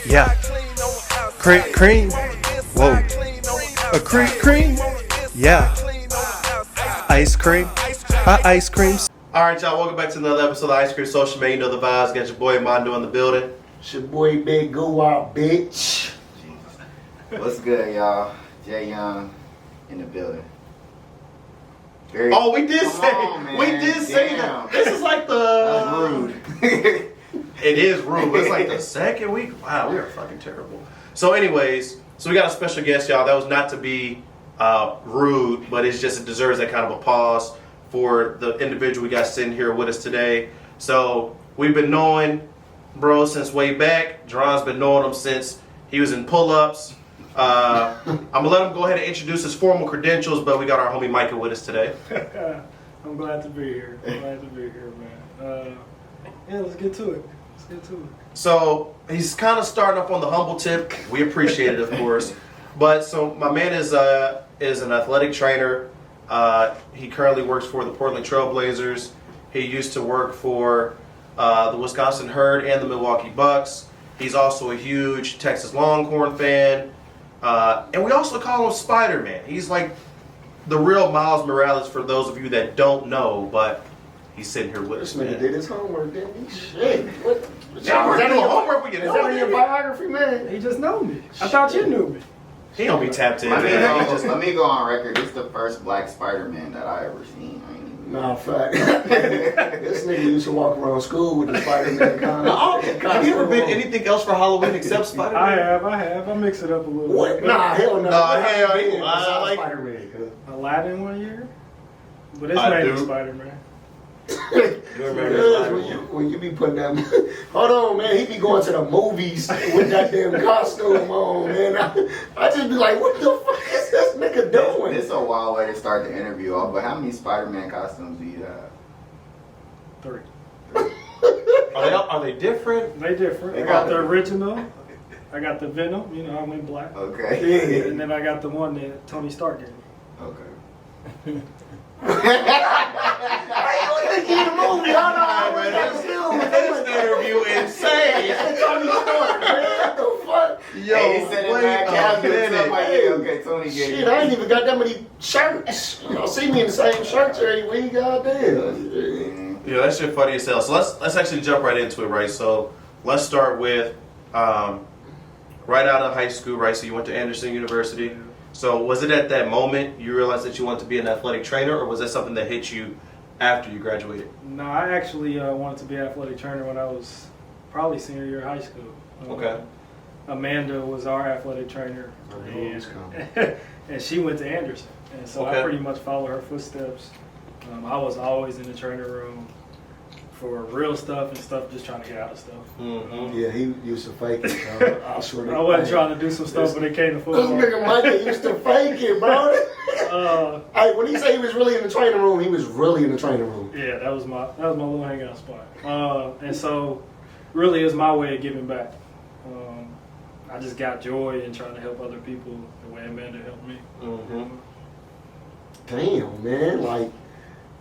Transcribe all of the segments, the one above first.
Yeah. Cream. Whoa. A cream. Yeah. Ice cream. Ice cream. Alright, y'all. Welcome back to another episode of Ice Cream Social Man. You know the vibes. Got your boy Mondo in the building. It's your boy Big Go Out, bitch. What's good, y'all? Jay Young in the building. We did say that. This is like That's rude. It is rude, but it's like the second week. Wow, we are fucking terrible. So anyways, we got a special guest, y'all. That was not to be rude, but it deserves that kind of a pause for the individual we got sitting here with us today. So we've been knowing bro since way back. Jerron's been knowing him since he was in pull-ups. I'm gonna let him go ahead and introduce his formal credentials, but we got our homie Micah with us today. I'm glad to be here. Man. Yeah, let's get to it. So he's kind of starting up on the humble tip. We appreciate it, of course. But so my man is an athletic trainer. He currently works for the Portland Trailblazers. He used to work for the Wisconsin Herd and the Milwaukee Bucks. He's also a huge Texas Longhorn fan. And we also call him Spider-Man. He's like the real Miles Morales for those of you that don't know, but he's sitting here with us. This nigga did his homework, didn't he? Shit. What Yeah, we're doing homework. is that in your biography, man? He just know me. I thought you knew me. He don't be tapped in. Let me go on record. This is the first black Spider-Man that I ever seen. Nah, fact. This nigga used to walk around school with the Spider-Man costume. Have you ever been anything else for Halloween except Spider-Man? I have. I mix it up a little What? bit. Nah, hell no. I like Spider-Man. Aladdin one year. But it's I mainly do. Spider-Man. When you be putting that, hold on, man, he be going to the movies with that damn costume on, man. I just be like, what the fuck is this nigga doing? This is a wild way to start the interview off, but how many Spider-Man costumes do you have? 3. Are they different? They different. I got the original. I got the Venom. You know, I went black. Okay. Yeah. And then I got the one that Tony Stark gave me. Okay. How you gonna get the movie? Hold on, man. This interview insane. Tony Stark, man. What the fuck? Yo, Hey, he said it back casual. Okay, Tony gave Shit, I ain't even got that many shirts. Y'all see me in the same shirts every week, goddamn. Yeah, that shit funny as hell. So let's actually jump right into it, right? So let's start with right out of high school, right? So you went to Henderson University. So was it at that moment you realized that you wanted to be an athletic trainer, or was that something that hit you after you graduated? No, I actually wanted to be an athletic trainer when I was probably senior year of high school. Okay. Amanda was our athletic trainer, and she went to Anderson, and so Okay. I pretty much followed her footsteps. I was always in the training room for real stuff and stuff, just trying to get out of stuff. Mm-hmm. Yeah, he used to fake it. I swear I wasn't trying to do some stuff when it came to This football. nigga Micah used to fake it, bro. Hey, when he say he was really in the training room, he was really in the training room. Yeah, that was my little hangout spot. And so, really, it was my way of giving back. I just got joy in trying to help other people the way Amanda helped me. Mm-hmm. Damn, man. Like,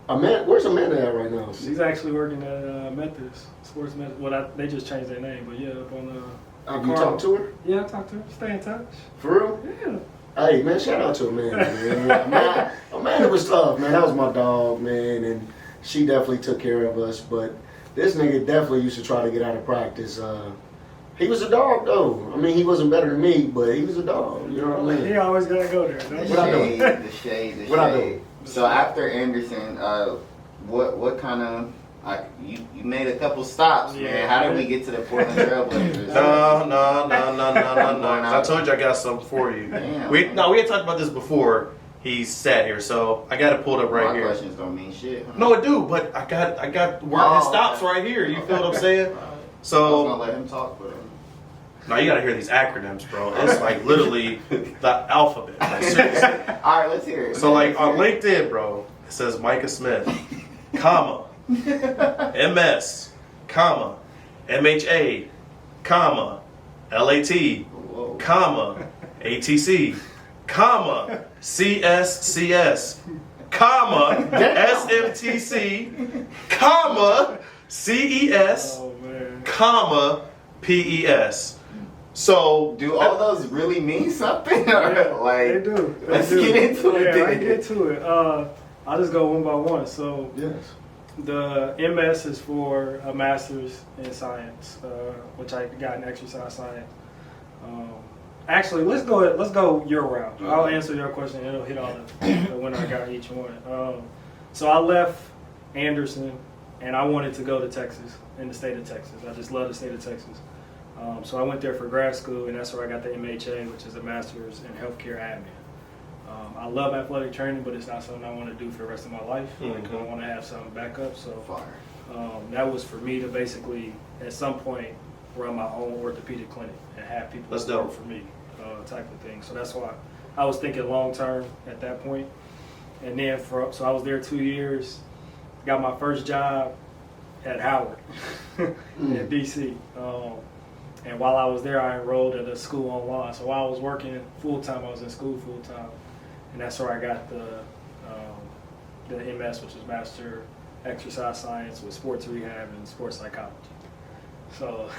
Amanda, where's Amanda at right now? She's actually working at Methodist Sports Medicine. Well, they just changed their name, but yeah, up on Have you talked to her? Yeah, I talked to her. Stay in touch. For real? Yeah. Hey, man, shout out to Amanda, man. Amanda was tough, man. That was my dog, man, and she definitely took care of us. But this nigga definitely used to try to get out of practice. He was a dog, though. I mean, he wasn't better than me, but he was a dog. You know what I mean? He always gotta go there. What I do? The shade. What I do? So after Anderson, what kind of you made a couple stops, man? How did we get to the Portland Trailblazers? No. I told you I got something for you. Damn, We had talked about this before he sat here, so I got it pulled up right My here. questions don't mean shit. Huh? No, it do, but I got where it stops right here. You feel what I'm saying? I was So gonna let him talk, but now you gotta hear these acronyms, bro. It's like literally the alphabet. Like, seriously. all right, let's hear it. So like on LinkedIn, bro, it says Micah Smith, comma, MS, comma, MHA, comma, LAT, Whoa. comma, ATC, comma, CSCS, comma, SMTC, comma, CES, Oh man. comma, PES. So Do all those really mean something? Yeah, Like, they do. They let's do. get into it. Yeah, then. let's get to it. I'll just go one by one. So Yes. the MS is for a master's in science, which I got in exercise science. Actually, let's go your route. I'll answer your question. It'll hit all the when I got each one. So I left Henderson, and I wanted to go to Texas, in the state of Texas. I just love the state of Texas. So I went there for grad school, and that's where I got the MHA, which is a master's in healthcare admin. I love athletic training, but it's not something I want to do for the rest of my life. Like, I want to have some backup. So Fire. that was for me to basically, at some point, run my own orthopedic clinic and have people work for me, type of thing. So that's why I was thinking long term at that point. And then so I was there 2 years, got my first job at Howard in DC. And while I was there, I enrolled at a school online. So while I was working full time, I was in school full time, and that's where I got the MS, which is Master Exercise Science with Sports Rehab and Sports Psychology. So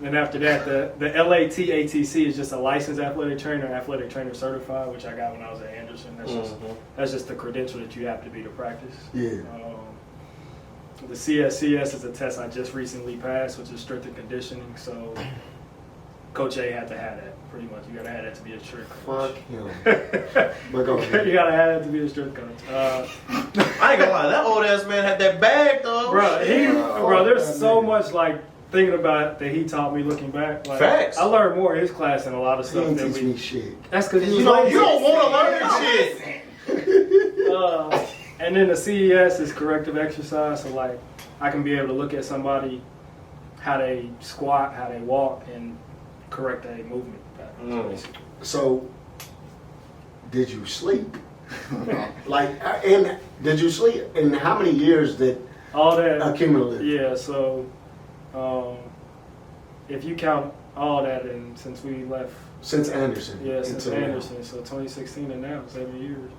then after that, the LATATC is just a licensed athletic trainer certified, which I got when I was at Henderson. That's just the credential that you have to be to practice. Yeah. The CSCS is a test I just recently passed, which is strength and conditioning. So Coach A had to have that, pretty much. You got to have that to be a strength coach. Fuck him. But go ahead. You got to have that to be a strength coach. I ain't gonna lie, that old ass man had that bag though. Bro, there's so much like thinking about that he taught me looking back. Like, Facts. I learned more in his class than a lot of He stuff ain't than teach we. me shit. That's because You don't want to learn shit. And then the CES is corrective exercise, so like I can be able to look at somebody, how they squat, how they walk, and correct a movement pattern. So, did you sleep? And did you sleep? And how many years did All that accumulative? Yeah, so if you count all that, and since we left, Since Anderson. since until now. Anderson, so 2016 and now 7 years.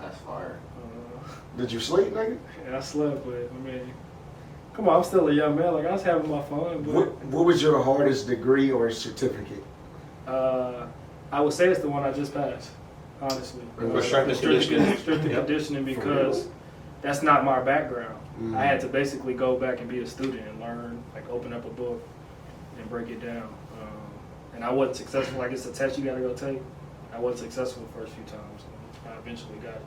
That's fire. Did you sleep, nigga? And I slept, but I mean, come on, I'm still a young man. Like I was having my fun, but What was your hardest degree or certificate? I would say it's the one I just passed, honestly. For strength and conditioning. Strength and conditioning, because that's not my background. I had to basically go back and be a student and learn, like open up a book and break it down. And I wasn't successful. Like it's a test you got to go take. I wasn't successful the first few times. I eventually got it.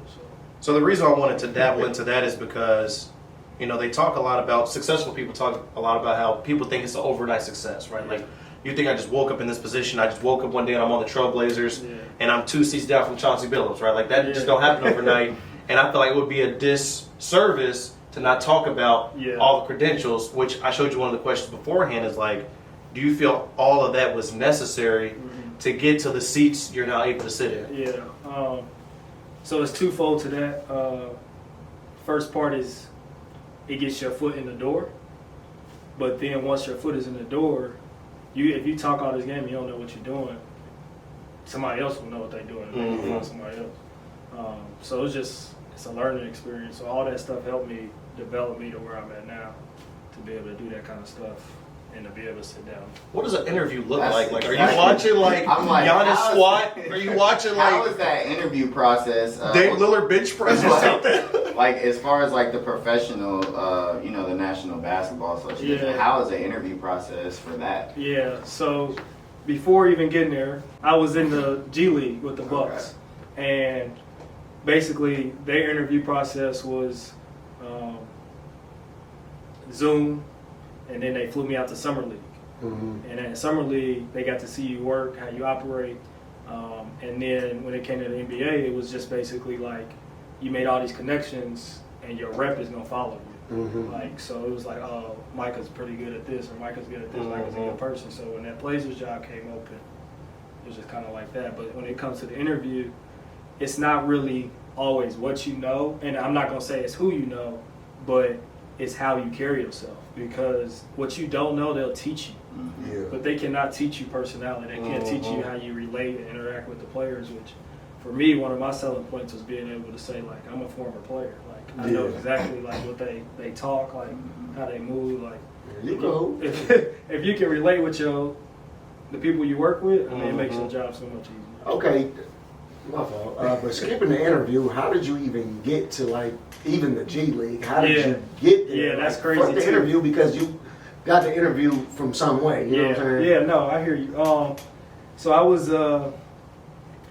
So the reason I wanted to dabble into that is because, you know, they talk a lot about, successful people talk a lot about how people think it's an overnight success, right? Like, you think I just woke up in this position, I just woke up one day and I'm on the Trailblazers, and I'm 2 seats down from Chauncey Billups, right? Like, that just don't happen overnight. And I feel like it would be a disservice to not talk about all the credentials, which I showed you one of the questions beforehand is like, do you feel all of that was necessary to get to the seats you're now able to sit in? Yeah. So it's twofold to that. First part is it gets your foot in the door, but then once your foot is in the door, if you talk all this game, you don't know what you're doing. Somebody else will know what they're doing. And maybe find somebody else. So it's a learning experience. So all that stuff helped me develop me to where I'm at now, to be able to do that kind of stuff and to be able to sit down. What does an interview look That's like? Like, are you exactly- watching like I'm like, Giannis how is- squat? Are you watching How like was that interview process? Dame Lillard bench press or something? Like as far as like the professional, the National Basketball Association, how is the interview process for that? Yeah, so before even getting there, I was in the G League with the Bucks, and basically their interview process was Zoom, and then they flew me out to Summer League. And in Summer League, they got to see you work, how you operate, and then when it came to the NBA, it was just basically like you made all these connections, and your rep is gonna follow you. Like, so it was like, oh, Micah's pretty good at this, or Micah's good at this, Micah's a good person. So when that Blazers job came open, it was just kind of like that. But when it comes to the interview, it's not really always what you know, and I'm not gonna say it's who you know, but it's how you carry yourself. Because what you don't know, they'll teach you. But they cannot teach you personality. They can't teach you how you relate and interact with the players, which for me, one of my selling points was being able to say, like, I'm a former player. Like, I know exactly like what they talk, like how they move. Like, You know. if you can relate with your the people you work with, I mean, it makes your job so much easier. Okay, my fault. But skipping the interview, how did you even get to like even the G League? How did you get there? Yeah, that's crazy. Fuck the interview because you got the interview from some way. You know what I'm saying? Yeah, no, I hear you. So I was at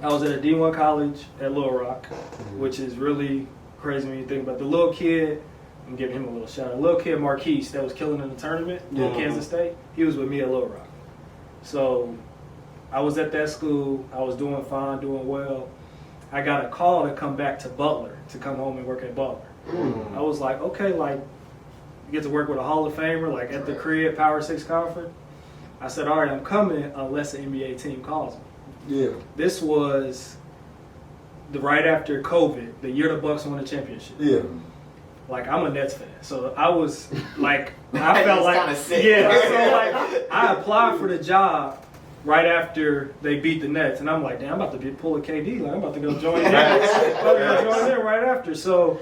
a D1 college at Little Rock, which is really crazy when you think about it. The little kid. I'm giving him a little shout out. Little kid Marquise that was killing in the tournament in Kansas State. He was with me at Little Rock. So I was at that school. I was doing fine, doing well. I got a call to come back to Butler, to come home and work at Butler. I was like, okay, like, you get to work with a Hall of Famer, like at the crib, Power 6 conference. I said, all right, I'm coming unless an NBA team calls me. Yeah. This was right after COVID, the year the Bucks won the championship. Yeah. Like, I'm a Nets fan, so I was like, I felt like, kinda sick. yeah, so like, I applied for the job right after they beat the Nets, and I'm like, damn, I'm about to pull a KD, like, I'm about to go join them. Right after. So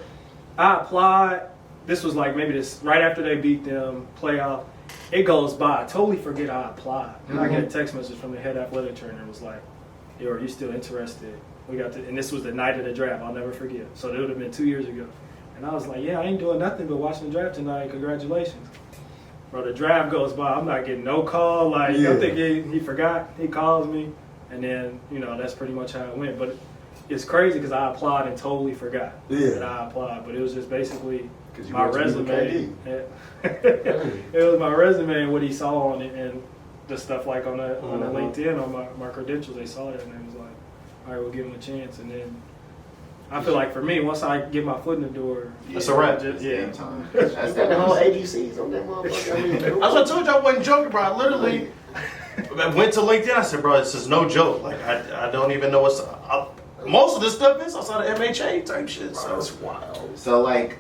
I applied. This was like maybe this right after they beat them, playoff. It goes by. I totally forget I applied, and I get a text message from the head athletic trainer. It was like, yo, are you still interested? We got to, and this was the night of the draft. I'll never forget. So it would have been 2 years ago. And I was like, yeah, I ain't doing nothing but watching the draft tonight. Congratulations. Bro, the draft goes by. I'm not getting no call. Like, I think he forgot. He calls me. And then, you know, that's pretty much how it went. But it's crazy because I applied and totally forgot that I applied. But it was just basically my resume. It was my resume and what he saw on it and the stuff like on the LinkedIn, on my credentials. They saw it and it was like, all right, we'll give him a chance. And then I feel like for me, once I get my foot in the door, that's a wrap. That's That's got the whole ABCs on that motherfucker. I mean, That's what I told you. I wasn't joking, bro. I literally went to LinkedIn. I said, bro, this is no joke. Like, I don't even know what's most of this stuff is outside of MHA type shit. So that's wild. So, like,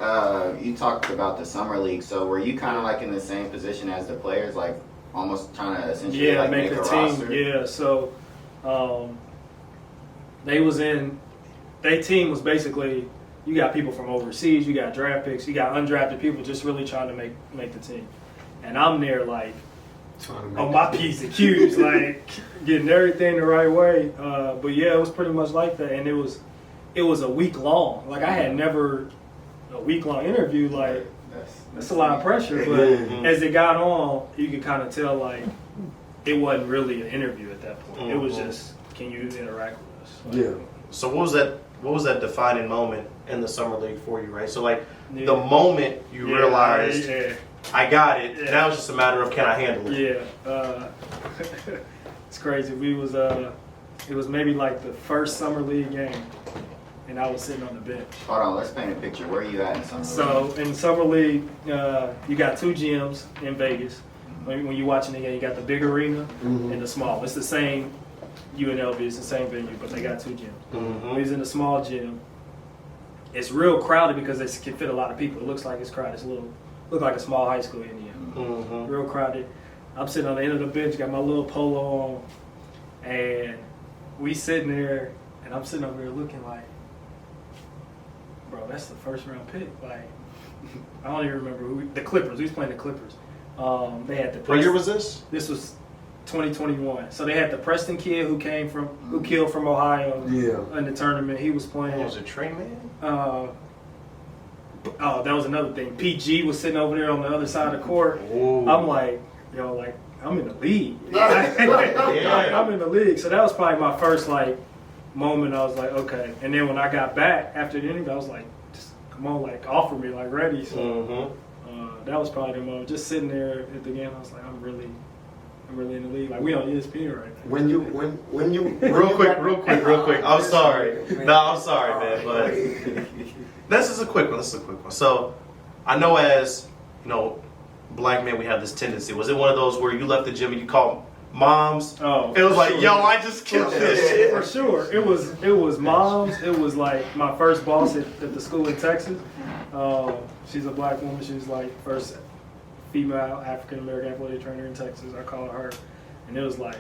you talked about the summer league. So, were you kind of like in the same position as the players, like almost trying to essentially like make a team? roster? Yeah. So, their team was basically, you got people from overseas, you got draft picks, you got undrafted people just really trying to make the team. And I'm there like on my P's and Q's, like getting everything the right way. But yeah, it was pretty much like that. And it was a week long. Like I had never a week long interview. Like that's a lot of pressure. But as it got on, you could kind of tell like it wasn't really an interview at that point. It was just, can you interact with us? Like, yeah. So what was that defining moment in the summer league for you, right? So like the moment you realized I got it, and that was just a matter of can I handle it? Yeah, it's crazy. It was maybe like the first summer league game, and I was sitting on the bench. Hold on, let's paint a picture. Where are you at in summer league? So in summer league, you got two gyms in Vegas. When you're watching the game, you got the big arena and the small. It's the same UNLV, it's the same venue, but they got two gyms. He's in the small gym. It's real crowded because it can fit a lot of people. It looks like it's crowded. It's look like a small high school in Indiana. Real crowded. I'm sitting on the end of the bench, got my little polo on, and we sitting there, and I'm sitting over here looking like, bro, that's the first round pick. Like, I don't even remember the Clippers. We was playing the Clippers. They had the. What year was this? This was 2021. So they had the Preston kid who killed from Ohio in the tournament. He was playing. Was it Trey Man? That was another thing. PG was sitting over there on the other side of the court. Ooh. I'm like, I'm in the league. I'm in the league. So that was probably my first like moment. I was like, okay. And then when I got back after the interview, I was like, just come on, like offer me, like ready. So that was probably the moment. Just sitting there at the game, I was like, I'm really in the league. Like we on ESPN right now. When you real quick. I'm sorry. No, I'm sorry, man. But this is a quick one. So I know as black men, we have this tendency. Was it one of those where you left the gym and you called moms? Oh, it was like, sure. Yo, I just killed this shit. For sure. It was moms. It was like my first boss at the school in Texas. She's a black woman. She was like first female African American athletic trainer in Texas. I called her, and it was like,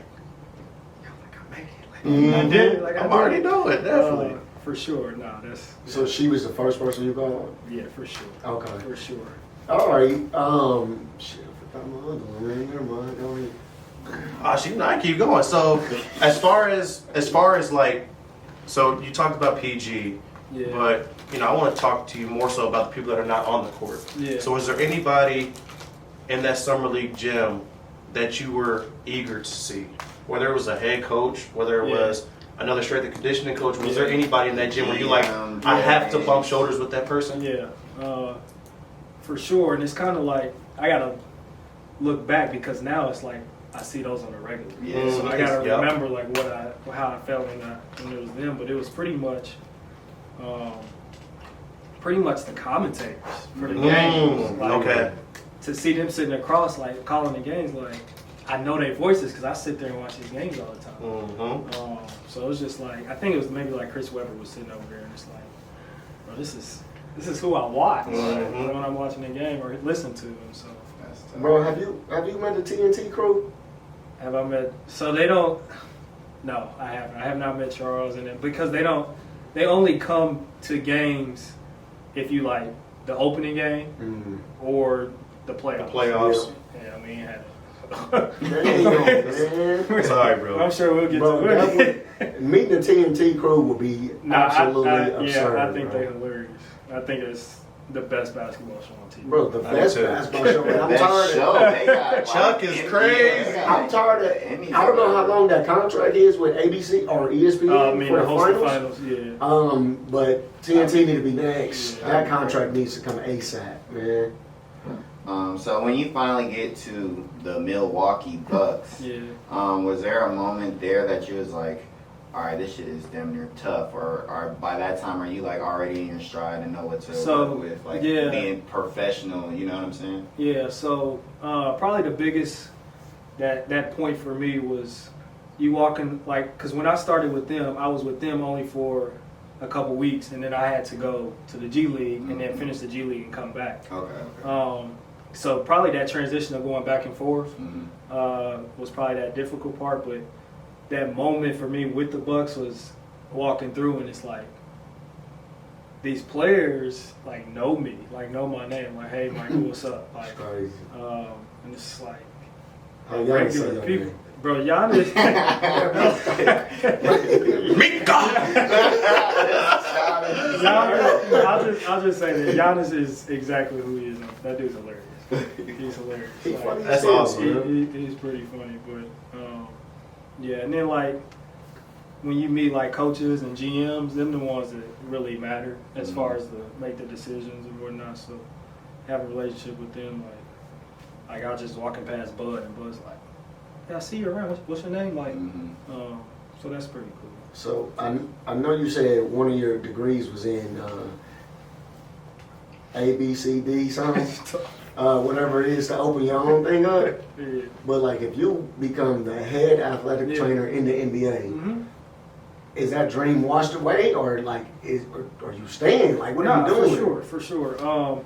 I made it. I did it. Like I already know it, definitely. For sure. No, that's. So she was the first person you called? Yeah, for sure. Okay. For sure. All right. Shit, I forgot my other one, man. Never mind. Go ahead. She not keep going. So as far as like, so you talked about PG, Yeah. but I want to talk to you more so about the people that are not on the court. Yeah. So is there anybody in that summer league gym that you were eager to see? Whether it was a head coach, whether it was another strength and conditioning coach, was there anybody in that gym where you like, I have to bump shoulders with that person? Yeah, for sure. And it's kind of like I gotta look back because now it's like I see those on the regular. Yeah. So I gotta remember like how I felt when it was them. But it was pretty much the commentators for the games. Like, Okay. To see them sitting across like calling the games, like I know their voices because I sit there and watch these games all the time. So it was just like I think it was maybe like Chris Webber was sitting over there and it's like, bro, this is who I watch like, when I'm watching the game or listen to them. So, Bro, have you met the TNT crew? have I met? So they don't. No, I haven't. I have not met Charles and them because they don't. They only come to games if you like the opening game or the playoffs. Playoffs. Yeah, I mean, had Man. Sorry, bro. I'm sure we'll get Bro, to it. meeting the TNT crew would be absolutely absurd. Yeah, I think bro. they're hilarious. I think it's the best basketball show on TV. Bro, the best too. basketball show. Man, I'm That tired show, of they got, Chuck is crazy. I'm tired of I don't know how long that contract is with ABC or ESPN I mean, for the the host finals. of finals, yeah. But TNT need to be next. Yeah. That contract needs to come ASAP, man. So when you finally get to the Milwaukee Bucks, Yeah. Was there a moment there that you was like, all right, this shit is damn near tough, or by that time are you like already in your stride and know what to work with, like being professional, you know what I'm saying? Yeah, so probably the biggest that point for me was you walking like because when I started with them, I was with them only for a couple weeks, and then I had to go to the G League and then finish the G League and come back. Okay. So probably that transition of going back and forth was probably that difficult part, but that moment for me with the Bucks was walking through and it's like these players like know me, like know my name, like hey Michael, what's up? Like, Crazy. and it's like How Giannis say regular your people. name? Bro, Giannis. I'll just say that Giannis is exactly who he is. That dude's hilarious. He's hilarious. He Like, funny That's as hell, awesome. man. He's pretty funny, but yeah. And then like when you meet like coaches and GMs, them the ones that really matter as far as to make the decisions and whatnot. So have a relationship with them, like I was just walking past Bud and Bud's like, yeah, I see you around. What's your name? Like, so that's pretty cool. So I know you said one of your degrees was in ABCD something, whatever it is to open your own thing up. Yeah. But like if you become the head athletic trainer in the NBA, is that dream washed away, or like are you staying? Like what are you doing? For sure.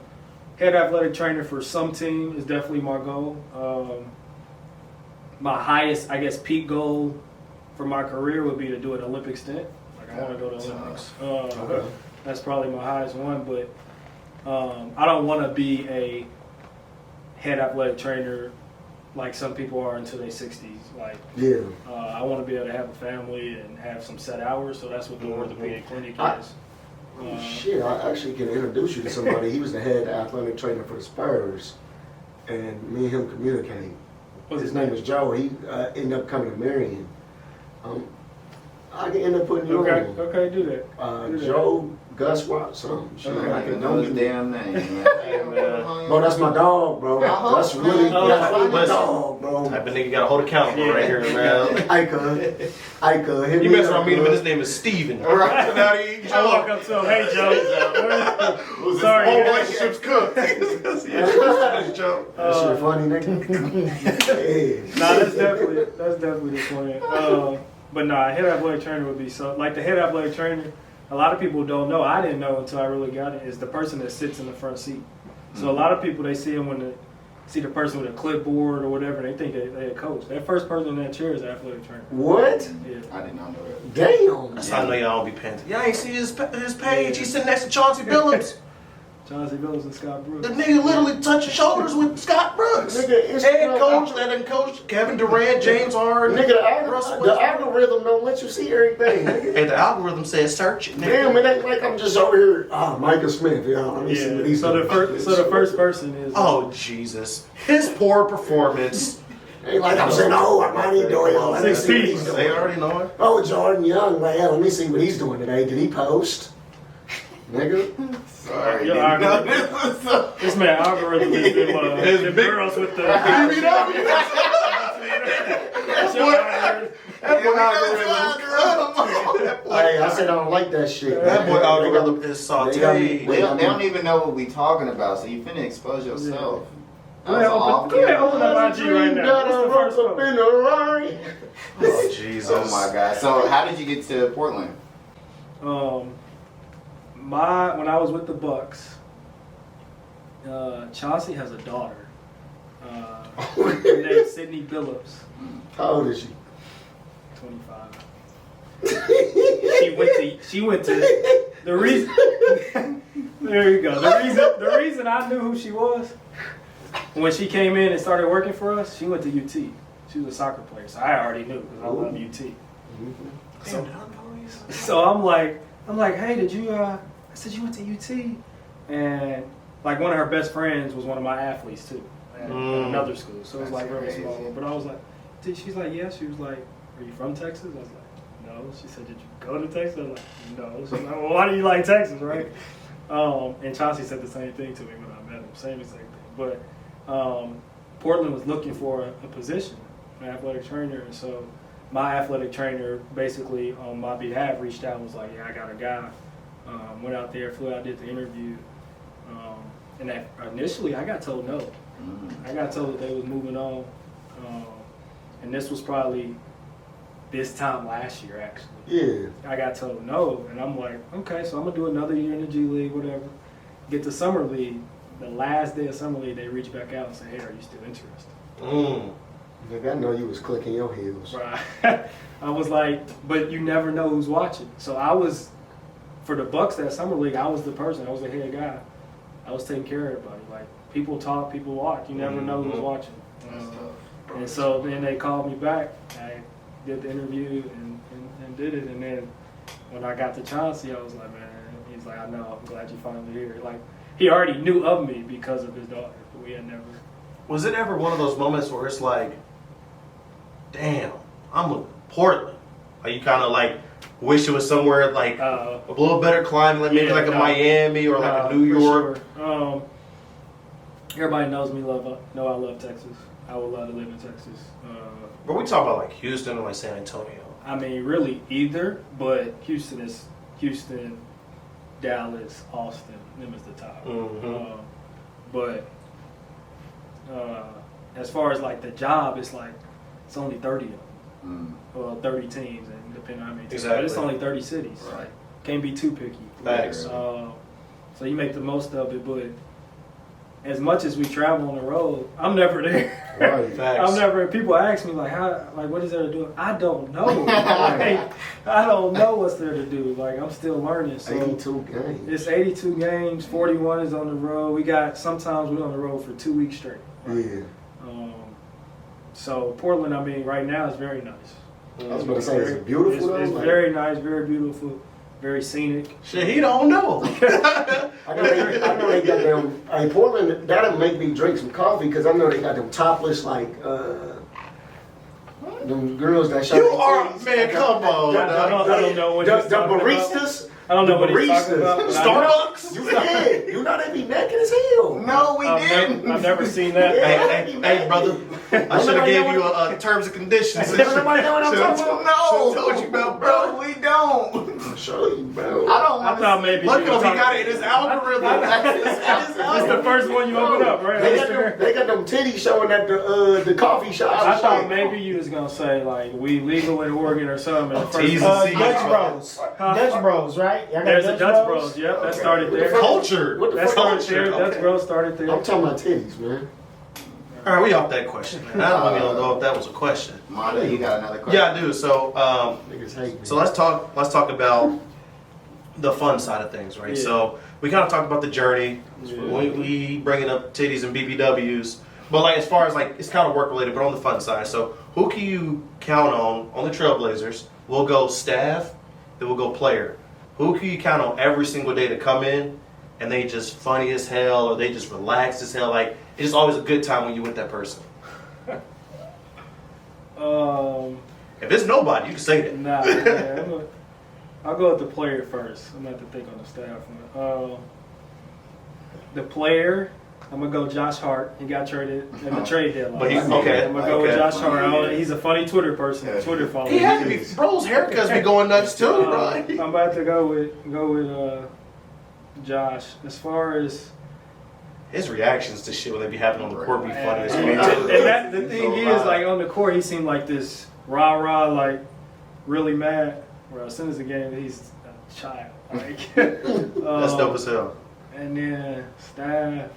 Head athletic trainer for some team is definitely my goal. My highest, I guess, peak goal for my career would be to do an Olympic stint. Like I want to go to the Olympics. Okay. That's probably my highest one, but I don't want to be a head athletic trainer like some people are until their 60s. Like, Yeah. I want to be able to have a family and have some set hours, so that's what the orthopedic clinic is. Shit, I actually can introduce you to somebody. He was the head athletic trainer for the Spurs, and me and him communicate. What's His name is Joe. He ended up coming to Marion. I can end up putting you on. Okay, do that. Do that. Joe Gus Watson. I don't even know his damn name, man. Bro, that's my dog, bro. That's really my dog, bro. Type of nigga got to hold accountable right here, man. Ika, hit You me mess up, around meeting him, bro. his name is Steven. Right. Now he I walk up to him, hey Joe. Sorry. whole relationship's cooked. Joe. That shit funny, nigga. Yeah. Nah, that's definitely the plan. But nah, head athletic trainer would be so like the head athletic trainer. A lot of people don't know. I didn't know until I really got it. Is the person that sits in the front seat. So a lot of people they see him when they see the person with a clipboard or whatever. They think they're a coach. That first person in that chair is the athletic trainer. What? Yeah. I did not know that. Damn. That's how I know y'all don't be paying attention. Y'all ain't see his page. He's sitting next to Chauncey Billups. Chauncey Billups and Scott Brooks. The nigga literally touching shoulders with Scott Brooks. Nigga, Head coach, that done coach Kevin Durant, James Harden. Nigga, Russell the Westbrook. algorithm don't let you see everything, nigga. And the algorithm says search it, nigga. Damn, it ain't like I'm just over here. Micah Smith. Let me see what he's so doing. the first person is. Oh, Jesus. His poor performance. Ain't like I'm saying, I might need to do it. Let me see what he's doing. They already know it. Oh, Jordan Young, man. Let me see what he's doing today. Did he post? Nigga. Sorry. Your algorithm. This man algorithm is them girls with the. That's your algorithm. Hey, I said I don't like that shit. That boy man. algorithm is sauteed. They don't even know what we talking about, so you finna expose yourself. Go ahead, open up IG right now. Got What's a the first rope up one? in the Rari. Oh, Jesus. Oh my God. So how did you get to Portland? When I was with the Bucks, Chauncey has a daughter named Sydney Billups, How old is she? 25. She went to the reason. There you go. The reason I knew who she was when she came in and started working for us. She went to UT. She was a soccer player, so I already knew because I love UT. So I'm like, hey, did you? I said you went to UT, and like one of her best friends was one of my athletes too at another school. So it was like really small. But I was like, she's like, yeah. She was like, are you from Texas? I was like, no. She said, did you go to Texas? I was like, no. She's like, well, why do you like Texas, right? And Chauncey said the same thing to me when I met him, same exact thing. But Portland was looking for a position, an athletic trainer, and so my athletic trainer basically on my behalf reached out and was like, yeah, I got a guy. Went out there, flew out, did the interview, and initially I got told no. I got told that they was moving on, and this was probably this time last year actually. Yeah. I got told no, and I'm like, okay, so I'm gonna do another year in the G League, whatever. Get to Summer League. The last day of Summer League, they reach back out and say, hey, are you still interested? Nigga, I know you was clicking your heels. Right. I was like, but you never know who's watching. So I was, for the Bucks that Summer League, I was the person. I was the head guy. I was taking care of everybody. Like, people talk, people watch. You never know who's watching. And so then they called me back. I did the interview and did it. And then when I got to Chauncey, I was like, man, he's like, I know, I'm glad you finally here. Like, he already knew of me because of his daughter, but we had never. Was it ever one of those moments where it's like, damn, I'm in Portland? Like you kind of like wish it was somewhere like a little better climate, like maybe like a Miami or like a New York. Sure. Everybody knows me, know I love Texas. I would love to live in Texas. But we talk about like Houston or like San Antonio. I mean, really either, but Houston, Dallas, Austin, them is the top. But as far as like the job, it's like it's only 30 of them. Well, 30 teams, and depending on how many teams. But it's only 30 cities. Right. Like, can't be too picky. Facts. So you make the most of it, but as much as we travel on the road, I'm never there. Right. Facts. I'm never. People ask me what is there to do? I don't know. I don't know what's there to do. Like, I'm still learning. So 82 games. It's 82 games. 41 is on the road. Sometimes we're on the road for 2 weeks straight. Yeah. So Portland, I mean, right now is very nice. I was going to say, is it beautiful though? It's very nice, very beautiful, very scenic. Shit, he don't know. I know they got them. Hey, Portland, that'll make me drink some coffee because I know they got them topless like them girls that show. You are man, come on. I don't know what the he's talking baristas. I don't know what he's talking about. Starbucks. You know they be naked as hell. No, we didn't. I've never seen that. Hey, brother. I should have gave you terms and conditions. Nobody know what I'm talking about? No, told you about, bro. We don't. I'll show you, bro. I don't I want thought to. maybe Look you at were him, he got talking- it in his algorithm. That's the first one you open up, right? They got them titties showing at the coffee shop. I thought maybe you was gonna say like we legal in Oregon or something. And the first T's one- and C's. Dutch Bros. Dutch Bros, right? Y'all got There's a Dutch Bros. Yep, that started there. Culture. What the That fuck? started there. Dutch Bros started there. I'm talking about titties, man. All right, we off that question, man. I don't even know if that was a question. Mondo, you got another question? Yeah, I do. So, Niggas hate me. so let's talk about the fun side of things, right? Yeah. So, we kind of talked about the journey. We bringing up titties and BBWs. But like as far as like it's kind of work related, but on the fun side. So who can you count on the Trailblazers? We'll go staff, then we'll go player. Who can you count on every single day to come in and they just funny as hell or they just relaxed as hell? Like it's just always a good time when you with that person. If it's nobody, you can say that. Nah, I'll go with the player first. I'm going to have to think on the staff one. The player, I'm going to go Josh Hart. He got traded in the trade deadline. But I'm going to go with Josh Hart. He's a funny Twitter person, Twitter follower. He had to be. Bro's haircuts be going nuts too, right? I'm about to go with Josh. As far as his reactions to shit when they be happening on the court be funny as and well. the thing is, like on the court, he seemed like this rah, like really mad. Where as soon as the game, he's a child. Like, that's dope as hell. And then staff.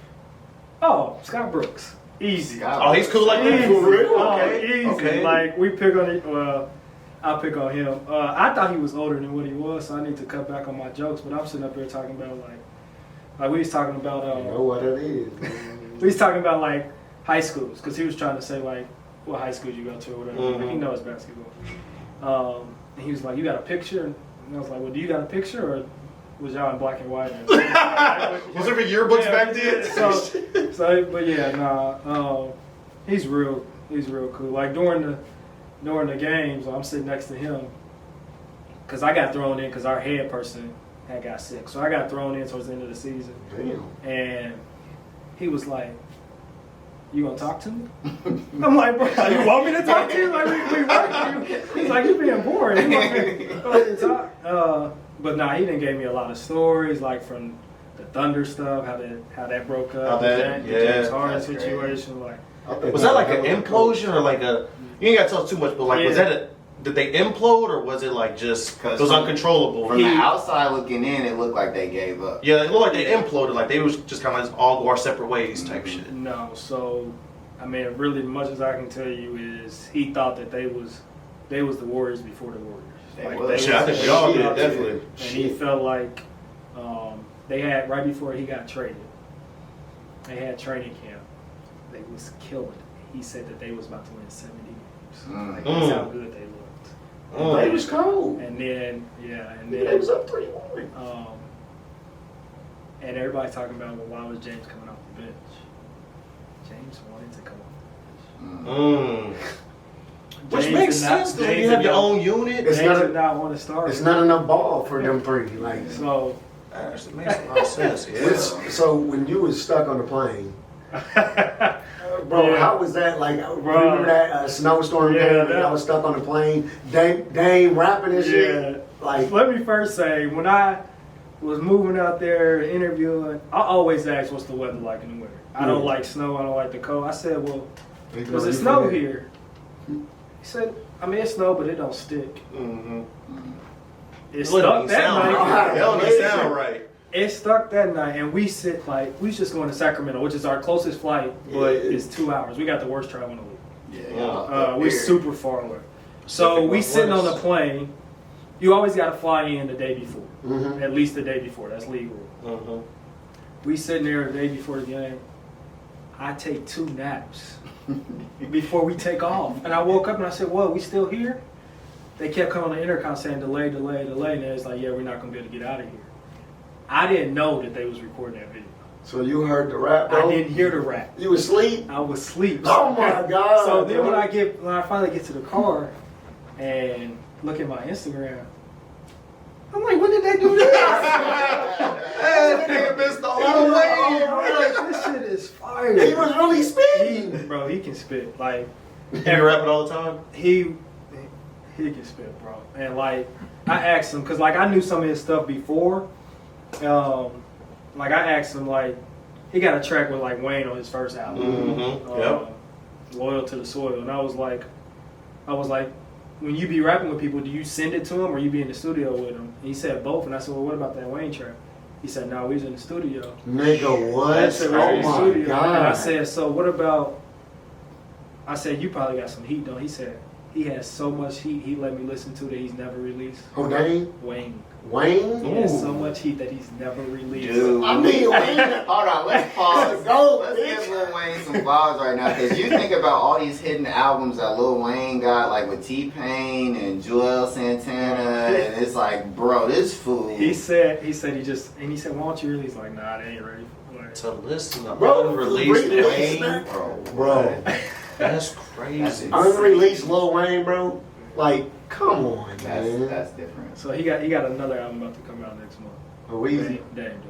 Oh, Scott Brooks. Easy. Oh, he's cool like that? For real? Okay. Easy. Okay. Like, we pick on it. Well, I'll pick on him. I thought he was older than what he was, so I need to cut back on my jokes. But I'm sitting up here talking about, like we was talking about. You know what it is. We was talking about, like, high schools. Because he was trying to say, like, what high schools you go to or whatever. Mm-hmm. He knows basketball. And he was like, you got a picture? And I was like, well, do you got a picture or was y'all in black and white? Was there yearbooks back then? But yeah, nah. He's real cool. Like during the games, I'm sitting next to him because I got thrown in because our head person had got sick. So I got thrown in towards the end of the season. Damn. And he was like, you gonna talk to me? I'm like, bro, you want me to talk to you? Like, we work. He's like, you being boring. You want me to talk? But nah, he didn't give me a lot of stories, like from the Thunder stuff, how that broke up, the James Harden situation. Like, was that like an implosion or like a? You ain't gotta tell us too much, but like, was that a? Did they implode or was it like just it was uncontrollable? From the outside looking in, it looked like they gave up. Yeah, it looked like they imploded, like they was just kind of like all go our separate ways type shit. No, so I mean, really, much as I can tell you is he thought that they was the Warriors before the Warriors. I think we all did, definitely. And he felt like they had right before he got traded. They had training camp. They was killing it. He said that they was about to win 70 games. Like that's how good they looked. They was cold. And then they was up 3-1. And everybody's talking about, well, why was James coming off the bench? James wanted to come off the bench. Which makes sense because you have your own unit. James did not want to start. It's not enough ball for them three. Like so. That actually makes a lot of sense. Yeah. So when you was stuck on the plane. Bro, how was that? Like, remember that snowstorm game when I was stuck on the plane? Dame rapping and shit? Like, let me first say, when I was moving out there interviewing, I always ask what's the weather like in the winter. I don't like snow, I don't like the cold. I said, well, does it snow here? He said, I mean, it snow, but it don't stick. Mm-hmm. It stuck that night. That don't even sound right. It stuck that night, and we was just going to Sacramento, which is our closest flight, but it's 2 hours. We got the worst travel in the league. We're super far away. So we sitting on the plane. You always got to fly in the day before, at least the day before. That's legal. We sitting there the day before the game. I take 2 naps before we take off, and I woke up and I said, "Whoa, we still here?" They kept coming on the intercom saying delay, and it's like, "Yeah, we're not gonna be able to get out of here." I didn't know that they was recording that video. So you heard the rap, bro? I didn't hear the rap. You was asleep? I was asleep. Oh my God. So then when I finally get to the car and look at my Instagram, I'm like, when did they do this? They missed the whole way. This shit is fire. He was really spitting. Bro, he can spit. Like, You rap it all the time? he can spit, bro. And like, I asked him, cause like I knew some of his stuff before. Like I asked him, like, he got a track with like Wayne on his first album. Loyal to the Soil. And I was like, when you be rapping with people, do you send it to them or you be in the studio with them? And he said both. And I said, well, what about that Wayne track? He said, no, we was in the studio. Nigga, what? I said, we're in the studio. God. And I said, so what about, I said, you probably got some heat, though. He said, he has so much heat he let me listen to that he's never released. Who, Dame? Wayne. Wayne? He has so much heat that he's never released. Dude, I mean, Wayne. hold on, let's pause. Go, Let's bitch. give Lil Wayne some vibes right now, because you think about all these hidden albums that Lil Wayne got, like with T-Pain and Joel Santana, and it's like, bro, this fool. He said he just, and he said, why don't you release? Like, nah, they ain't ready. Like, To listen to Bro, unreleased release Wayne, Bro. that's crazy. Unreleased Lil Wayne, bro. Like, come on, man. That's different. so he got another album about to come out next month. Oh, easy. Dame does.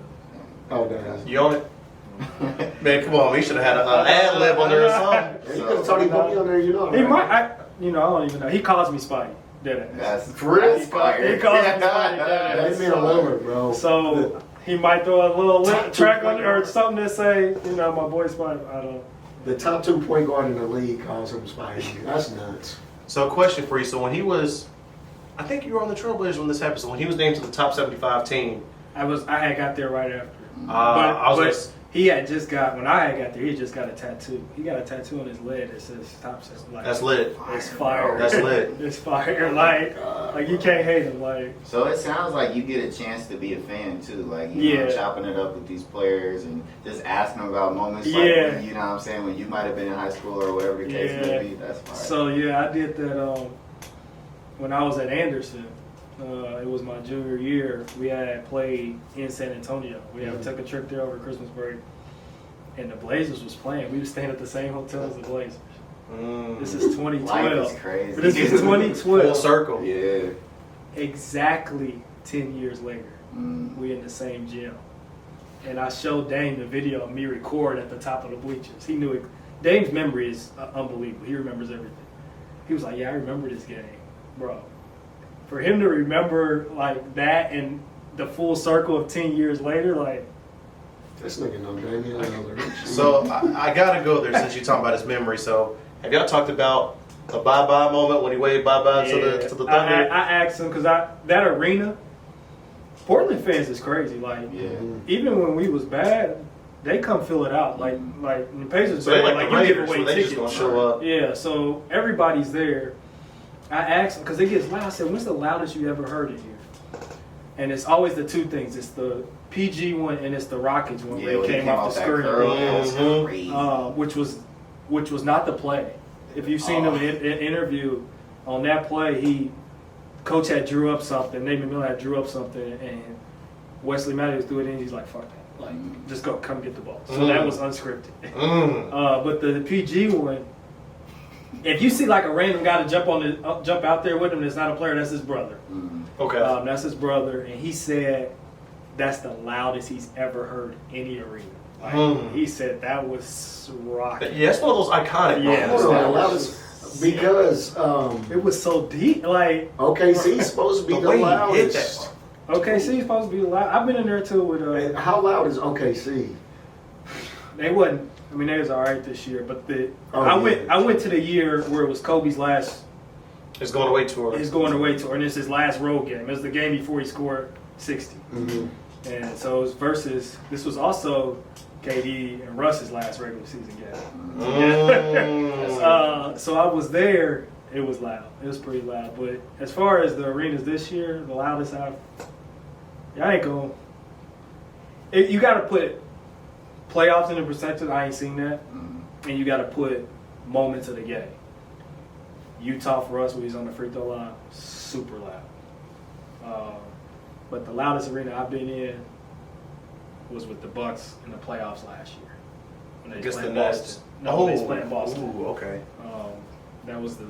Oh, damn. You on it? Man, come on. We should have had an ad lib on there or something. You could have told him put me on there, you know. He right? might, I don't even know. He calls me Spidey. That's For real? that's fire. He calls me Spidey. That man a Lillard, bro. So he might throw a little Top track two on there or something that say, my boy Spidey. I don't know. The top 2 point guard in the league calls him Spidey. That's nuts. So, question for you. So, when he was, I think you were on the Trailblazers when this happened. So, when he was named to the top 75 team, I had got there right after. but he had just got, when I had got there, he had just got a tattoo. He got a tattoo on his leg that says top 7. Like, that's lit. It's fire. That's lit. It's fire. Like you can't hate him. Like, So it sounds like you get a chance to be a fan too, like chopping it up with these players and just asking them about moments like when, you know what I'm saying, when you might have been in high school or whatever the case may be. That's fine. So I did that when I was at Anderson. It was my junior year. We had played in San Antonio. We took a trip there over Christmas break, and the Blazers was playing. We were staying at the same hotel as the Blazers. This is 2012. Life is crazy. This is 2012. Full circle. Yeah. Exactly 10 years later, we in the same gym. And I showed Dame the video of me record at the top of the bleachers. He knew it. Dame's memory is unbelievable. He remembers everything. He was like, yeah, I remember this game. Bro, for him to remember like that and the full circle of 10 years later, like. This nigga know Damian Lillard. So, I got to go there since you're talking about his memory. So, have y'all talked about a bye-bye moment when he waved bye-bye to the Thunder? I asked him because that arena, Portland fans is crazy. Like, even when we was bad, they come fill it out. Like the Pacers, so they like the you give Raiders, away so they tickets. just gonna show up. Yeah, so everybody's there. I asked him because it gets loud. I said, "When's the loudest you ever heard it here?" And it's always the two things. It's the PG one and it's the Rockets one where it came off the screen, which was not the play. If you've seen him in interview on that play, coach had drew up something. Nathan Miller had drew up something, and Wesley Matthews threw it in. He's like, "Fuck that! Like, just go, come get the ball." So that was unscripted. But the PG one, if you see like a random guy to jump out there with him, that's not a player. That's his brother. Okay. That's his brother, and he said that's the loudest he's ever heard any arena. Like, he said that was rocking. Yeah, it's one of those iconic moments. Because it was so deep. Like OKC's supposed to be the loudest. OKC's supposed to be loud. I've been in there too with. How loud is OKC? They wasn't. I mean, they was all right this year, but I went to the year where it was Kobe's last. His going away tour. His going away tour, and it's his last road game. It was the game before he scored 60. And so it was versus. This was also KD and Russ's last regular season game. So I was there. It was loud. It was pretty loud. But as far as the arenas this year, the loudest I ain't going. You got to put playoffs in the perspective. I ain't seen that. And you got to put moments of the game. Utah for us when he's on the free throw line, super loud. But the loudest arena I've been in was with the Bucks in the playoffs last year. When they Against the played Nets. Boston. No, when they playing Boston. Ooh, okay. That was the.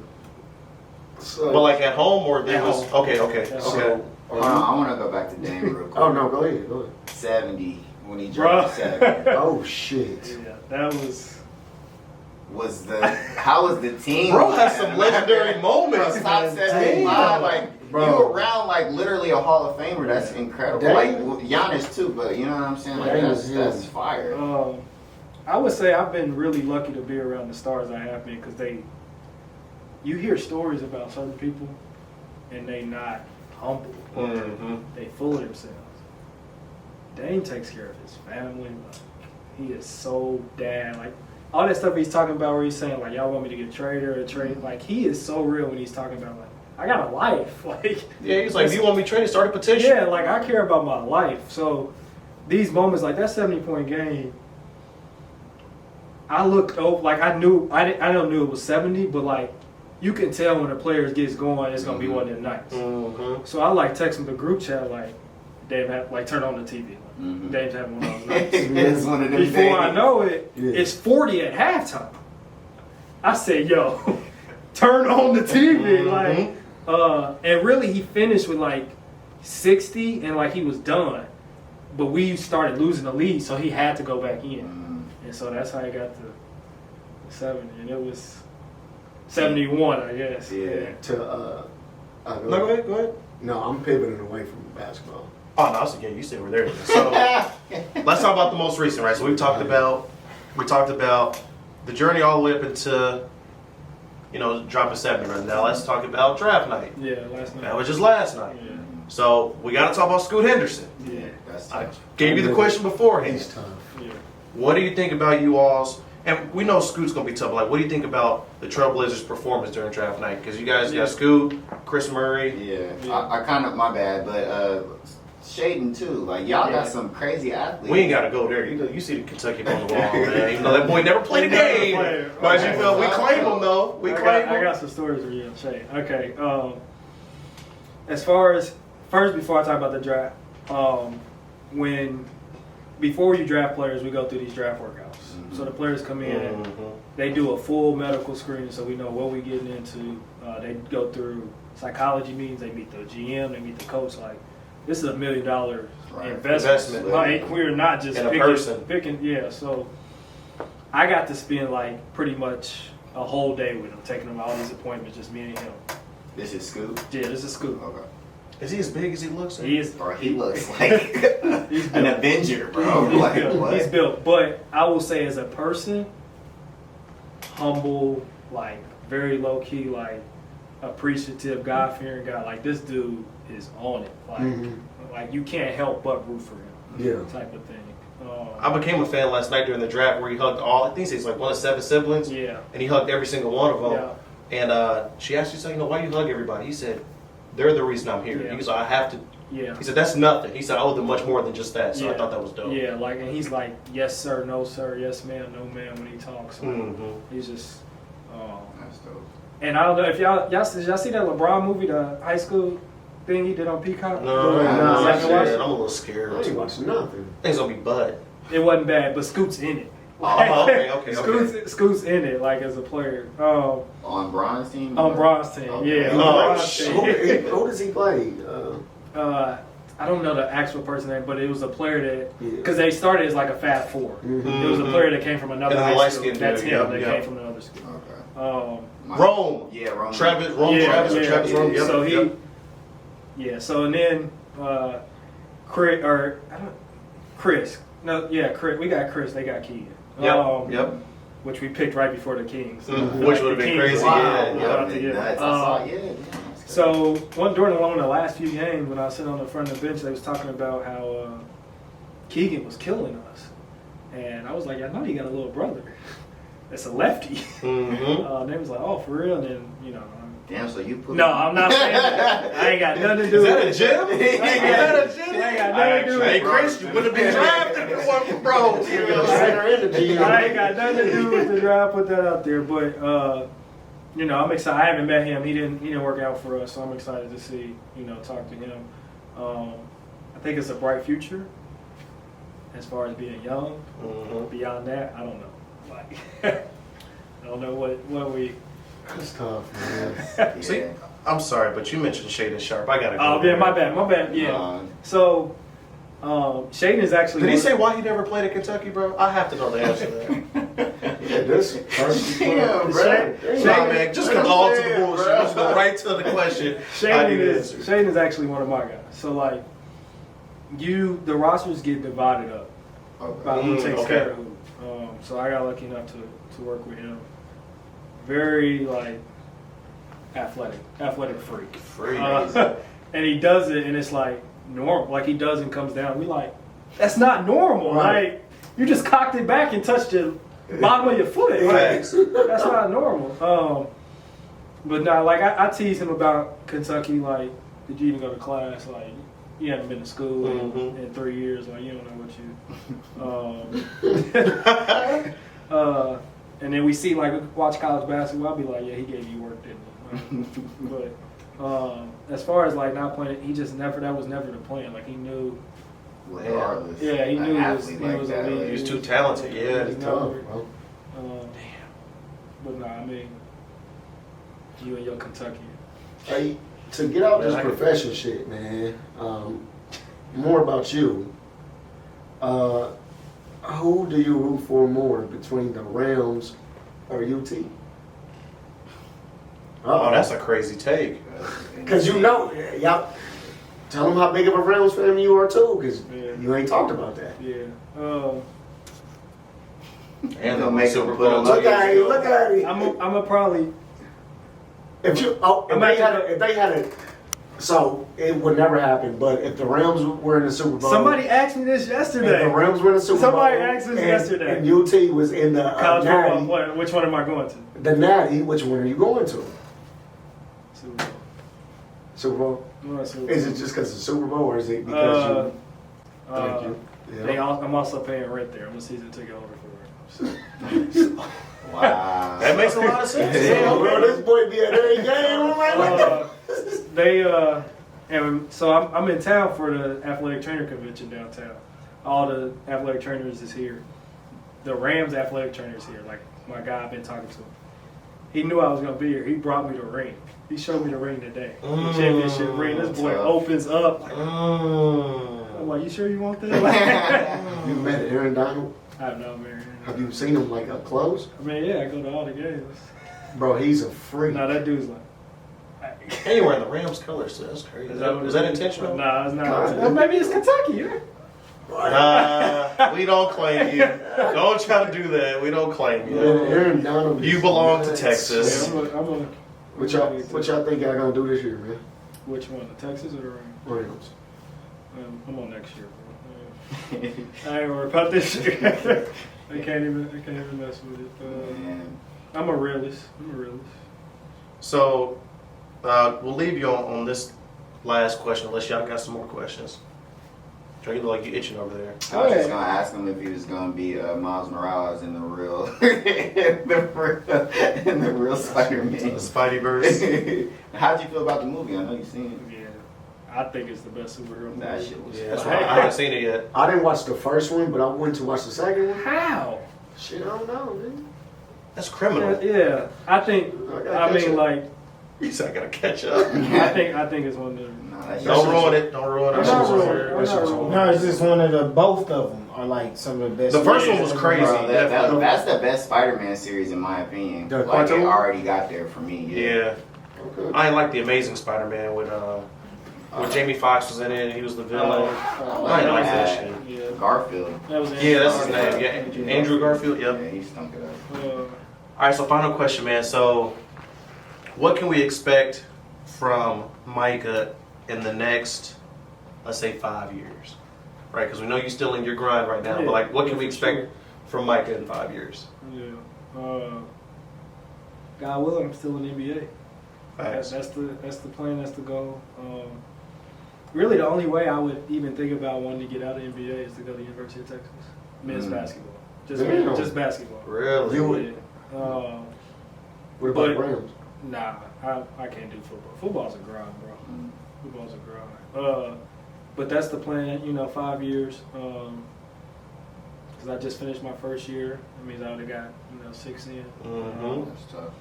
But like at home or they was home. Okay. So, Hold on, I want to go back to Dame real quick. Oh no, go ahead. 70 when he dropped 70. Oh shit. Yeah, that was. How was the team? Bro has some legendary moments. Top 75, like Bro. you around like literally a Hall of Famer. That's incredible. Dame. Like Giannis too, but you know what I'm saying? Like that's fire. I would say I've been really lucky to be around the stars I have been because you hear stories about certain people and they not humble. They full of themselves. Dame takes care of his family. Like, he is so dad. Like all that stuff he's talking about where he's saying, like, y'all want me to get traded or trade. Like, he is so real when he's talking about, like, I got a life. Like, yeah, he's like, if you want me traded, start a petition. Yeah, like, I care about my life. So these moments, like that 70-point game, I looked over, like, I don't knew it was 70, but, like, you can tell when a player gets going, it's going to be one of them nights. Mm-hmm. So I, like, text him the group chat, like, Dave, like, turn on the TV. Like, Dave's having one of those nights. It's one of them Before days. I know it, it's 40 at halftime. I said, yo, turn on the TV. Like, and really, he finished with, like, 60, and, like, he was done. But we started losing the lead, so he had to go back in. And so that's how he got to 70. And it was 71, I guess. Yeah. Go Go ahead. No, I'm pivoting away from basketball. Oh, no, I was again. You said we're there. So let's talk about the most recent, right? So we talked about the journey all the way up into, dropping 70 right now. Let's talk about draft night. Yeah, last night. That was just last night. Yeah. So we got to talk about Scoot Henderson. Yeah. That's I tough. gave you the question beforehand. He's tough. Yeah. What do you think about you all's? And we know Scoot's gonna be tough. Like, what do you think about the Trailblazers' performance during draft night? Because you guys got Scoot, Chris Murray. Yeah. I kind of, my bad, but Shaden too. Like, y'all got some crazy athletes. We ain't gotta go there. You see the Kentucky on the wall, man. Even though that boy never played a game. But you feel we claim him though. We claim him. I got some stories for you and Shay. Okay. As far as before I talk about the draft, before you draft players, we go through these draft workouts. So the players come in, they do a full medical screening, so we know what we're getting into. They go through psychology meetings. They meet the GM. They meet the coach. Like, this is $1 million investment. Like, we're not just picking. Yeah. So I got to spend like pretty much a whole day with him, taking him all these appointments, just me and him. This is Scoop? Yeah, this is Scoop. Okay. Is he as big as he looks? He is. Bro, he looks like an Avenger, bro. Like, what? He's built. But I will say, as a person, humble, like, very low key, like, appreciative, God fearing guy. Like, this dude is on it. Like, like, you can't help but root for him. Yeah. Type of thing. I became a fan last night during the draft where he hugged I think he's like one of 7 siblings. Yeah. And he hugged every single one of them. Yeah. And she asked me, why you hug everybody? He said, they're the reason I'm here. Yeah. He said, I have to. Yeah. He said, that's nothing. He said, I owe them much more than just that. So Yeah. I thought that was dope. Yeah, like, and he's like, yes, sir, no, sir, yes, ma'am, no, ma'am, when he talks. Like, he's just, That's dope. and I don't know if y'all see that LeBron movie, the high school thing he did on Peacock? No, I haven't watched it. I'm a little scared. I ain't watching nothing. Things gonna be Bud. It wasn't bad, but Scoot's in it. Oh, okay. Scoot's in it, like, as a player. On Bron's team? On Bron's team, Okay. yeah. Oh, On Bron's team. Who does he play? I don't know the actual person name, but it was a player that, Yeah. because they started as like a Fab Four. It was a player that came from another And the high school. light-skinned That's dude, him. yeah, That yeah. came from another school. Okay. Rome. Yeah, Rome. Travis. Yep. So so and then Chris. No, yeah, Chris. We got Chris. They got Keegan. Yep. Which we picked right before the Kings. Which would have been crazy. Wow. Yeah. Nuts. I saw So during one of the last few games, when I was sitting on the front of the bench, they was talking about how Keegan was killing us, and I was like, I know you got a little brother. That's a lefty. And they was like, oh, for real? And then, Damn, so you put no, I'm not saying that. I ain't got nothing to do with it. Is that a gym? I ain't got nothing to do with Hey, it. Chris, you would have been drafted if it wasn't for bro. I ain't got nothing to do with the draft. Put that out there, but I'm excited. I haven't met him. He didn't work out for us, so I'm excited to see, talk to him. I think it's a bright future as far as being young. Beyond that, I don't know. Like, I don't know what we. It's tough, man. See, I'm sorry, but you mentioned Shaden Sharp. I gotta go. Oh, yeah, my bad. Yeah. So, Shaden is actually. Did he say why he never played at Kentucky, bro? I have to know the answer to that. Yeah, this person. Damn, bro. Nah, man, just come all to the bullshit. Just go right to the question. Shaden is actually one of my guys. So, like, the rosters get divided up by who takes care of who. So I got lucky enough to work with him. Very, like, athletic freak. And he does it, and it's like normal. Like, he does and comes down. We like, that's not normal. Right. Like, you just cocked it back and touched your bottom of your foot. Like, Facts. that's not normal. But nah, like I tease him about Kentucky. Like, did you even go to class? Like, you haven't been to school in 3 years. Like, you don't know what you. And then we see, like, watch college basketball. I'll be like, yeah, he gave you work, didn't he? But as far as like not playing, he just never. That was never the plan. Like, he knew. Regardless. Yeah, he knew he was that, elite. He was too talented. Yeah. It's tough, bro. But nah, I mean, you and your Kentucky. Hey, to get out this professional shit, man. More about you. Who do you root for more between the Rams or UT? Oh, that's a crazy take. Because you know, y'all. Tell them how big of a Rams fan you are too, because you ain't talked about that. Yeah. And they'll make Super him put Bowl. a Look at him! Look at him! I'm a probably. If they had it, so it would never happen. But if the Rams were in the Super Bowl, Somebody asked me this yesterday. If the Rams were in the Super Somebody Bowl, asked us yesterday. and UT was in the College Natty, football. Which one am I going to? the Natty, which one are you going to? Super Bowl. Super Bowl? I'm going to Super Is Bowl. it just because it's Super Bowl, or is it because you? Thank you. Yeah. I'm also paying rent there. I'm a season ticket holder for it. So. Wow. That makes a lot of sense. Yeah, bro, this boy be at every game. I'm like, And so I'm in town for the athletic trainer convention downtown. All the athletic trainers is here. The Rams athletic trainer is here. Like, my guy I've been talking to. He knew I was going to be here. He brought me the ring. He showed me the ring today. The championship ring. This boy opens up. Like, I'm like, you sure you want that? You met Aaron Donald? I have no man. Have you seen him like up close? I mean, yeah, I go to all the games. Bro, he's a freak. No, that dude's like. And you wearing the Rams colors, too. That's crazy. Is that intentional? Nah, it's not. God. Well, maybe it's Kentucky. Yeah. Nah, we don't claim you. Don't try to do that. We don't claim you. Aaron Donald. You belong to nuts. Texas. Yeah, I'm a, What y'all think y'all gonna do this year, man? which one, the Texas or the Rams? Rams. I'm on next year, bro. I ain't worried about this year. I can't even mess with it. Man. I'm a realist. So, we'll leave you on this last question, unless y'all got some more questions. Trey, you look like you itching over there. I was just gonna ask him if he was gonna be Miles Morales in the real, in the real Spider-Man. The Spideyverse. How'd you feel about the movie? I know you've seen it. Yeah, I think it's the best superhero movie. That shit was. Yeah, that's right. I haven't seen it yet. I didn't watch the first one, but I went to watch the second one. How? Shit, I don't know, man. That's criminal. Yeah, I think. I mean, like, You said I gotta catch up. I think it's one of the. Don't ruin it. Don't ruin it. I'm not ruining it. No, it's just one of the both of them are like some of the best. The first one was crazy. Bro, that's the best Spider-Man series in my opinion. The Like it cartoon? already got there for me. Yeah. Okay. I ain't like the Amazing Spider-Man with Jamie Foxx was in it. And he was the villain. I ain't like that shit. Yeah, Garfield. that was. Yeah, that's his name. Yeah, Andrew Garfield. Yep. Yeah, he stunk it up. All right. So final question, man. So, what can we expect from Micah in the next, let's say, 5 years? Right? Because we know you're still in your grind right now. But like, what can we expect from Micah in 5 years? Yeah. God willing, I'm still in the NBA. Facts. That's the plan. That's the goal. Really, the only way I would even think about wanting to get out of the NBA is to go to the University of Texas. Men's basketball. Just basketball. Really? You would- Yeah. What about But- Rams? Nah, I can't do football. Football's a grind, bro. Football's a grind. But that's the plan. 5 years. Because I just finished my first year. That means I would have got 6 in. Mm-hmm. That's tough.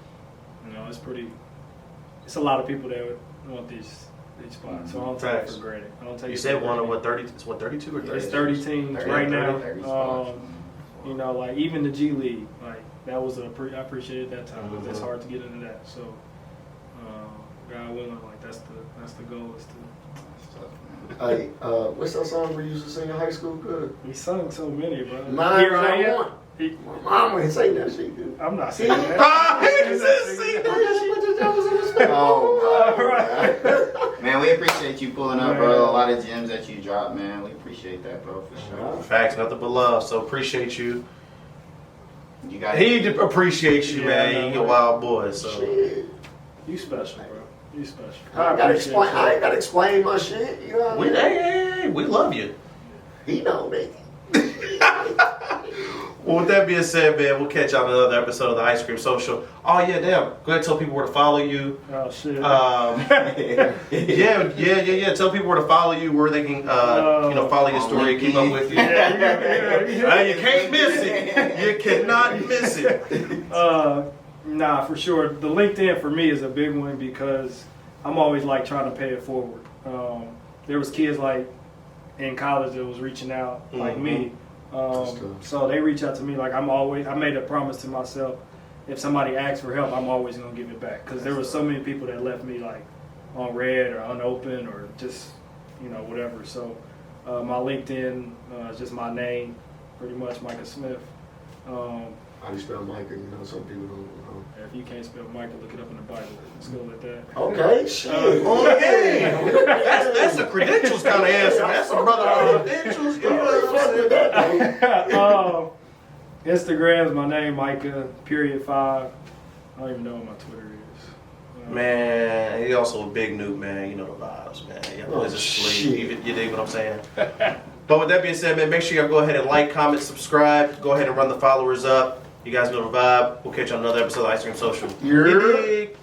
It's pretty. It's a lot of people that would want these spots, so I don't take it Facts. for granted. I don't take. You it said for one of granted. 30? It's 32 or 30? It's 30 teams 30, right now. 30 spots. Like even the G League, like that was I appreciated that time, but it's Mhm. hard to get into that. So, God willing, like that's the goal is to. Hey, what's that song we used to sing in high school? Good. We sung so many, bro. Mine, Here I I am. want. My mom ain't saying that shit, dude. I'm not saying that. Ah, he just seen Oh my Right. God. Man, we appreciate you pulling up, bro. A lot of gems that you dropped, man. We appreciate that, bro, for sure. Facts, nothing but love. So appreciate you. You got He appreciates you, Yeah, man. You're a wild boy. So Shit. You special, bro. You special. I ain't gotta appreciate explain. you. I ain't gotta explain my shit. You know what I we, mean? hey, we love you. He know me. Well, with that being said, man, we'll catch y'all on another episode of the Ice Cream Social. Oh yeah, damn. Go ahead and tell people where to follow you. Oh shit. Yeah. Tell people where to follow you, where they can, follow your story, keep up with you. You can't miss it. You cannot miss it. Nah, for sure. The LinkedIn for me is a big one because I'm always like trying to pay it forward. There was kids like in college that was reaching out like me. So they reach out to me like I made a promise to myself. If somebody asks for help, I'm always gonna give it back because there were so many people that left me like on red or unopened or just whatever. So my LinkedIn is just my name, pretty much Micah Smith. How do you spell Micah? You know, some people don't know. If you can't spell Micah, look it up in the Bible. Let's go with that. Okay, shit. That's the credentials kind of answer. That's a brother credentials. You know what I'm saying? Instagram's my name, Micah, #5. I don't even know what my Twitter is. Man, he's also a big noob, man. You know the vibes, man. Yeah, boys asleep. You dig what I'm saying? But with that being said, man, make sure y'all go ahead and like, comment, subscribe. Go ahead and run the followers up. You guys know the vibe. We'll catch you on another episode of Ice Cream Social. Yeah. You dig?